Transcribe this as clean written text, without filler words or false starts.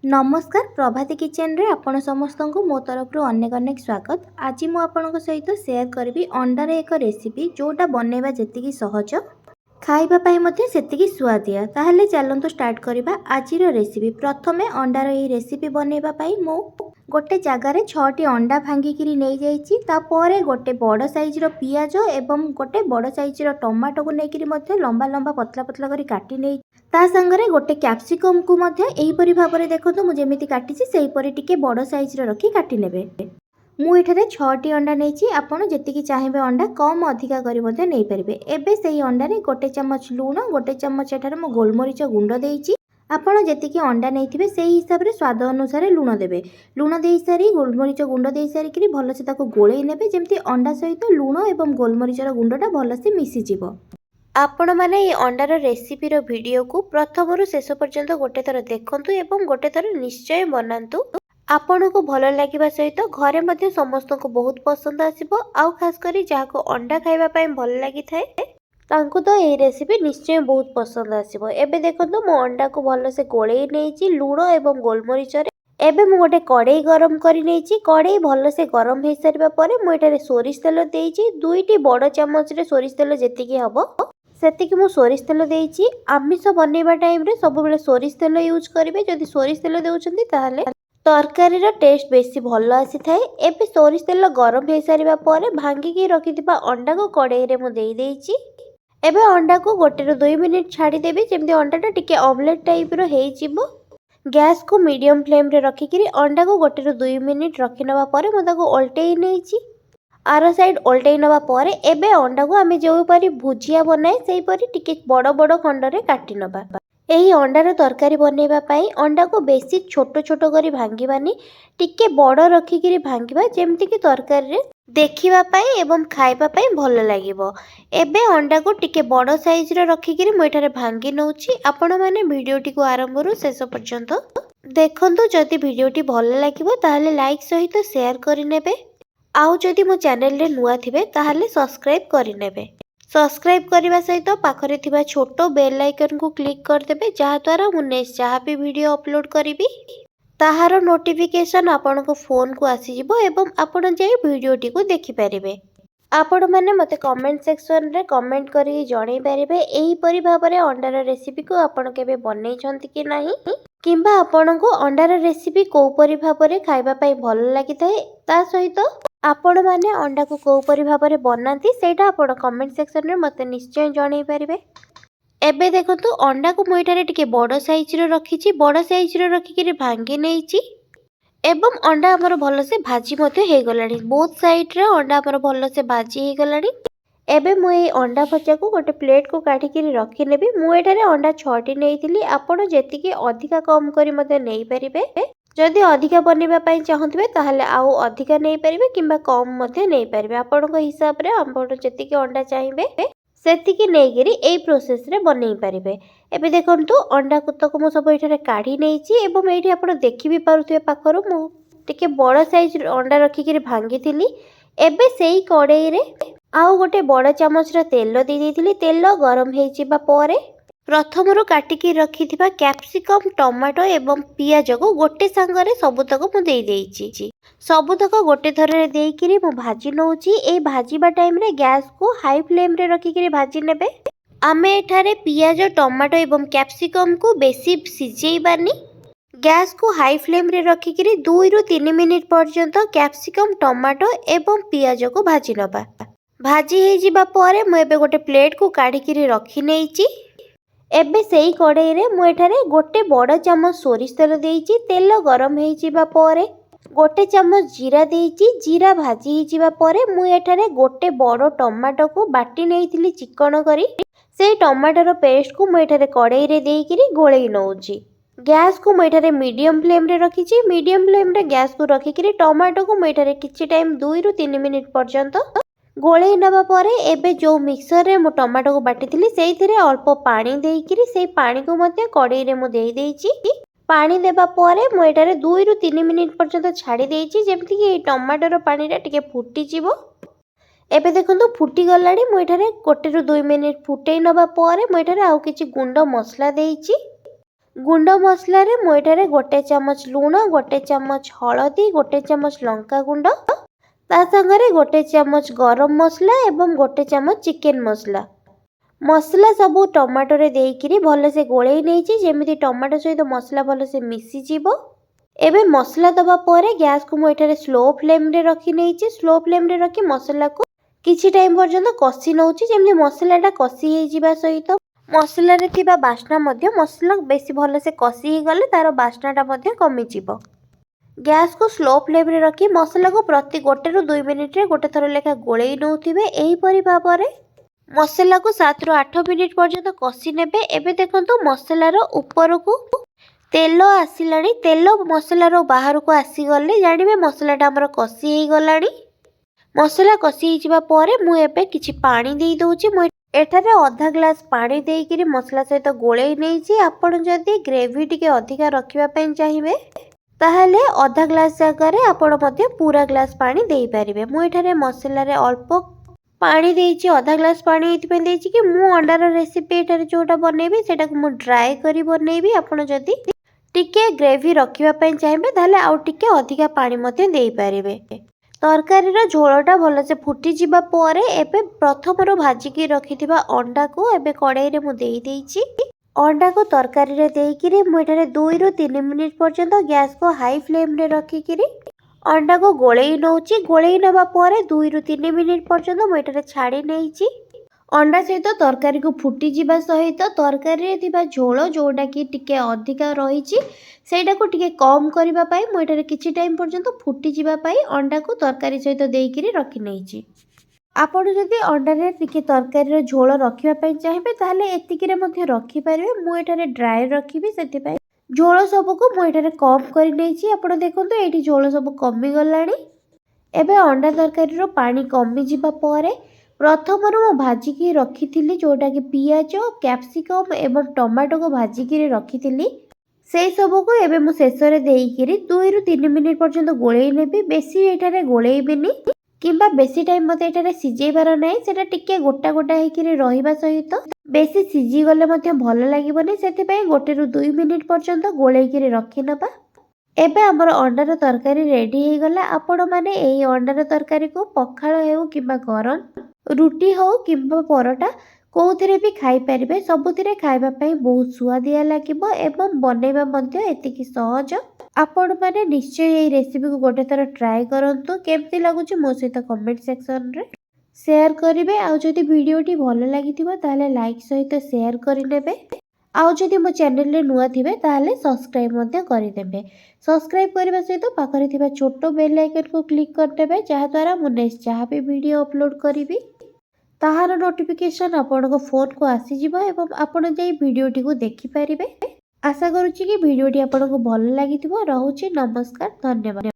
नमस्कार प्रभाती किचन रे आपण समस्त को मो तरफ अनेक अनेक स्वागत। आज मु आपन सहित शेयर करी अंडार एक रेसिपी जोटा बनैबा जेतिकी सहज खाइबा पाई मते सेतिकी स्वादिया। ताहले चलंतु स्टार्ट करिबा आजिर रेसिपी। प्रथमे अंडार ए रेसिपी बनैबा पाई मु गोटे जगार 6टी अंडा भांगिकी नहीं जाइछि। तापरे गोटे बड़ साइज रो पियाज एवं गोटे बड़ साइज रो टमाटो को लेकिरी मते लंबा लंबा पतला पतला करी काटी नै ता संगरे गोटे कैप्सिकम को मध्य एहीपरि भाबरे देखंतु मु जेमिति काटिछि सेहीपरि टिके बड़ साइज रो रखी काटी नेबे। मु एठारे 6टी अंडा नेछि। आपण जेतिकी चाहिबे अंडा कम अधिका करी मते नै परिबे। एबे सेही अंडा रे गोटे चम्मच लूण, गोटे चम्मच एठारे मु गोलमरीच गुंड देइछि। आपण जेतिकी अंडा नैथिबे सेही हिसाब रे स्वाद अनुसार लूण देबे। लूण देई सारी गोलमरीच गुंड देई सारी कि भलसे ताको गोळेई नेबे जेमति अंडा सहित लूण एवं गोलमरीचर गुंडटा भलसे मिसी जिवो। आपण माने ये अंडार रेसिपी रो वीडियो को प्रथम रु शेष पर्यंत गोटे थर देखंतु एवं गोटे थर निश्चय बनांतु। आपण को भल लागिबा सहित घरे मध्ये समस्त को बहुत पसंद आसीबो। आउ खास करी जाको अंडा खाइबा पई भल लागि थाए तांको तो ये रेसिपी निश्चय बहुत पसंद आसीबो। एबे देखंतु मो अंडा को भल से गोळेई नेछि लूण एवं गोलमरीच रे। एबे मु गोटे कड़ाई गरम करी नेछि। कड़ाई भल से गरम हे सारिबा परे मु एटारे सोरिष तेल देइछि। 2टी बड़ चम्मच रे सोरिष तेल जेतिकी हबो सेतिकी मु सोरिष तेल देइछि। आमिष बनैबा टाइम रे सब बेले सोरिष तेल यूज करिवे। जदि सोरिष तेल देउछन्ती ताहाले तरकारी रो टेस्ट बेसी भल आसी थाए। एबे सोरिष तेल गरम हे सारिबा परे भांगी के रखिथिबा अंडा को कड़ाई रे मु देइ देइछि। एबे अंडा को 1 ରୁ 2 मिनिट छाडी देबे जेमति अंडाटा टिके ऑमलेट टाइप रो हेइ जिवो। गैस को मीडियम फ्लेम रे रखिकिरी अंडा को 1 ରୁ 2 मिनिट रखिनबा परे मु ताको उल्टेई नेछि। आर साइड उल्टेई नबा परे एबे अंडा को आमे जो परी भुजिया बनाए सेही परी टिके बड़ बड़ खंड रे काटी नबा। एही अंडार तरकारी बनैबा पई अंडा को बेसी छोट छोट करी भांगीबानी टिके बड़ रखिकिरी भांगीबा जेमति कि तरकारी रे देखिबा पई एवं खाइबा पई भल लागिबो। एबे अंडा को टिके बड़ साइज रे रखिकिरी मु एठारे भांगी नउछि। आपण माने वीडियोटी को आरंभ रु शेष पर्यंत देखंतु। जदि वीडियोटी भल लागिबो ताहाले लाइक सहित शेयर करि नेबे। आउ जदि मो चैनल रे नुआ थिबे ताहाले सब्सक्राइब करि नेबे। सब्सक्राइब करबा सहित पाखरे थिबा छोटो बेल आइकन को क्लिक कर देबे जहा द्वारा मु नेक्स्ट जहा भी वीडियो अपलोड करिवि ताहार नोटिफिकेशन आपण को फोन को आसी जिवो एवं आपण जाई वीडियोटी को देखि परिबे। आपण माने मते कमेंट सेक्शन रे कमेंट करी जणाई परिबे एही परि भाबरे अंडार रेसिपी को आपण केबे बनै छंती कि नाही किंबा आपण को अंडार रेसिपी को परि भाबरे खाइबा पई भल लागि थाए। ता सहित आपण माने अंडा को को परि भाबरे बनांती सेटा आपण कमेंट सेक्शन रे मते निश्चय जणाई परिबे। एबे देखंतु अंडा को मु एटारे टिके बड़ साइज रे रखिछि। बड़ साइज रे रखिकिरी भांगी नेछि एवं अंडा हमर भल से भाजी मते हे गलानी। बोथ साइड रे अंडा हमर भल से भाजी हे गलानी। एबे मु ए अंडा भजा को गोटे प्लेट को काटी के रखि नेबी। मु एटारे अंडा 6टी नेइथिली। आपण जेतिकी अधिका कम करी मते नेइ परिबे। जदि अधिका बनैबा पई चाहंतबे ताहाले आउ अधिका नेइ परिबे किंबा कम मते नेइ परिबे। आपण को हिसाब रे आपण जेतिकी अंडा चाहिबे सेतिकी नेइगिरी एई प्रोसेस रे बनै परिबे। एबे देखंतु अंडा कुतक मु सब एठारे काढी नेइछि एवं एठी आपण देखि भी पारुथबे पाखरो मु टिके बड़ साइज अंडा रखिकिरी भांगी थिली। एबे सेही कड़ाई रे आउ गोटे बड़ चम्मच रा तेल दे देइथिली। तेल गरम हे जिबा परे प्रथम रु काटिकी रखिथिबा कैप्सिकम टमाटो एवं पियाज को गोटे संगरे सबुतक मु देई देइछि। सबुतक गोटे थरे देइकिरी मु भाजी नउछि। ए भाजीबा टाइम रे गैस को हाई फ्लेम रे रखिकिरी भाजी नेबे। आमे एठारे पियाज टमाटो एवं कैप्सिकम को बेसी सिजेइबानी। गैस को हाई फ्लेम रे रखिकिरी 2 ରୁ 3 मिनिट पर्यंत कैप्सिकम टमाटो एवं पियाज को भाजी नबा। भाजी हे जिबा परे मु एबे गोटे प्लेट को काढिकिरी रखि नेइछि। एबे सेही कड़ाई रे मु एठारे गोटे बड़ चम्मच सोरिष तेल देइछि। तेल गरम हे जिबा परे गोटे चम्मच जीरा देइछि। जीरा भाजी हे जिबा परे मु एठारे गोटे बड़ टमाटो को बाटी नेइथिली चिकन करी। सेही टमाटर पेस्ट को मु एठारे कड़ाई रे देइकिरी गोळेई नउछि। गैस को मु एठारे मीडियम फ्लेम रे रखिछि। मीडियम फ्लेम रे गैस को रखिकिरी टमाटो को मु एठारे किछि टाइम 2 ରୁ 3 मिनिट पर्यंत गोळेई नबा परे एबे जो मिक्सर रे मु टमाटो को बाटिथिली सेइथिरे अल्प पानी देइकिरी सेही पानी को मते कड़ाई रे मु देइ देइछि। पानी देबा परे मु एटारे 2 ରୁ 3 मिनिट पर्यंत छाडी देइछि जेमति कि टमाटर पानी रे टिके फुटी जिवो। एबे देखंतु फुटी गलाडी। मु एटारे 1 ରୁ 2 मिनिट फुटेई नबा परे मु एटारे आउ किछि गुंड मसला देइछि। गुंड मसला मु एठारे 1 चामच लुण 1 चामच हलदी 1 चामच लंका गुंड ता संगरे 1 चामच गरम मसला एवं 1 चामच चिकेन मसला मसला सबू टमाटो रे देइकिरी भलसे गोळेई नेइछि जेमिति टमाटो सहित मसला भलसे मिसी जीवो। एबे मसला दबा परे गैस को मु एठारे स्लो फ्लेम रे रखी नेइछि। स्लो फ्लेम रे रखी मसला को किछि टाइम पर्यंत कसी नउछि जेमिति मसलाटा कसी हे जिबा सहित मसला रे थिबा बास्ना मध्ये मसला बेसी भलसे कसी हे गले तार बास्नाटा मध्ये कमी जिवो। गैस को स्लो फ्लेम रे रखी मसला को प्रति 1 रु 2 मिनिट रे गोटे थर लेखा गोळेई नउथिबे। एही परि भाबरे मसला को 7 रु 8 मिनिट पर्यंत कसी नेबे। एबे देखंतु मसलार ऊपर को तेल आसिलाणी। तेल मसलार बाहर को आसी गले जानिबे मसलाटा हमर कसी हे गलाणी। मसला कसी हे जिबा परे मु एबे किछि पानी देई दोउछि। मु एठारे आधा ग्लास पानी देइकिरी मसला सहित गोळेई नेइछि। आपण जदि ग्रेवी टिके अधिका रखिबा पई चाहिबे ताहले आधा ग्लास जगह आपण मध्ये पूरा ग्लास पानी देई परिबे। मु एठारे मसला रे अल्प पानी देइछि। आधा ग्लास पानी एथिपे देइछि कि मु अंडार रेसिपी एठारे जोटा बनेबी सेटा को मु ड्राई करी बनेबी। आपण जदि टिके ग्रेवी रखिबा पई चाहिबे ताहले आउ टिके अधिका पानी मध्ये देई परिबे। तरकारी रो झोलटा भलसे फुटी जिबा परे एबे प्रथमरो भाजी की रखिथिबा अंडा को एबे कड़ाई रे मु देई देइछि। अंडा को तरकारी रे देइकिरी मु एठारे 2 रु 3 मिनिट पर्यंत गैस को हाई फ्लेम रे रखिकिरी अंडा को गोळेई नउछि। गोळेई नबा परे 2 रु 3 मिनिट पर्यंत मु एठारे छाड़ी नेइछि। अंडा सहित तरकारी को फुटी जिबा सहित तरकारी रे थिबा झोल जोटा कि टिके अधिका रहिछि सेटा को टिके कम करिबा पई मु एठारे किछि टाइम पर्यंत फुटी जिबा पई अंडा को तरकारी सहित देइकिरी रखि नेइछि। आपण जदि अंडा रे टिके तरकारी रो झोल रखिबा पई चाहिबे ताहले एतिकी रे मध्ये रखि परिबे। मु एठारे ड्राई रखिबी सेति पई झोल सब को मु एठारे कम करि नेइछि। आपण देखंतु एठी झोल सब कमी गलाणी। एबे अंडा तरकारी रो पानी कमी जिबा परे प्रथमरु मु भाजी की रखिथिली जोटा कि पियाज कैप्सिकम एवं टमाटो को भाजी की रखिथिली सेई सब को एबे मु शेष रे देइकिरी 2 रु 3 मिनिट पर्यंत गोळेई नेबी। बेसी एठारे गोळेइबिनी किंबा बेसी टाइम मते एठारे सिजेइबार नै। सेटा टिके गोटा गोटा हेकिरी रहिबा सहित बेसी सिजी गले मध्ये भलो लागिबनी। सेति पई 1 रु 2 मिनिट पर्यंत गोळेइकिरी रखि नबा। एबे हमर अंडार तरकारी रेडी हे गला। आपण माने एई अंडार तरकारी को पखाळ हेउ किंबा गरम रुटी हो किंबा परोटा कोउथिरे भी खाई परिबे। सबुथिरे खाइबा पई बहुत सुआदिया लागिबो एवं बनेबा मध्ये एतिकी सहज। आपण माने निश्चय एई रेसिपी को गोटे थर ट्राई करंतु। केमति लागुची मो सहित कमेंट सेक्शन रे शेयर करिवे। आ जदि वीडियोटी भलो लागिथिबो ताहले लाइक सहित शेयर करि नेबे। आउ जदि मो चैनल रे नुआ थिबे ताहले सब्सक्राइब मध्ये करि देबे। सब्सक्राइब करबा सहित पाखरे थिबा छोटो बेल आइकन को क्लिक कर देबे जहा द्वारा मु नेक्स्ट जहा भी वीडियो अपलोड करिवि ताहार नोटिफिकेशन आपण को फोन को आसी जिवो एवं आपण जे वीडियोटी को देखि परिबे। आशा करूची कि वीडियोटी आपण को भलो लागिथिबो। रहूची नमस्कार, धन्यवाद।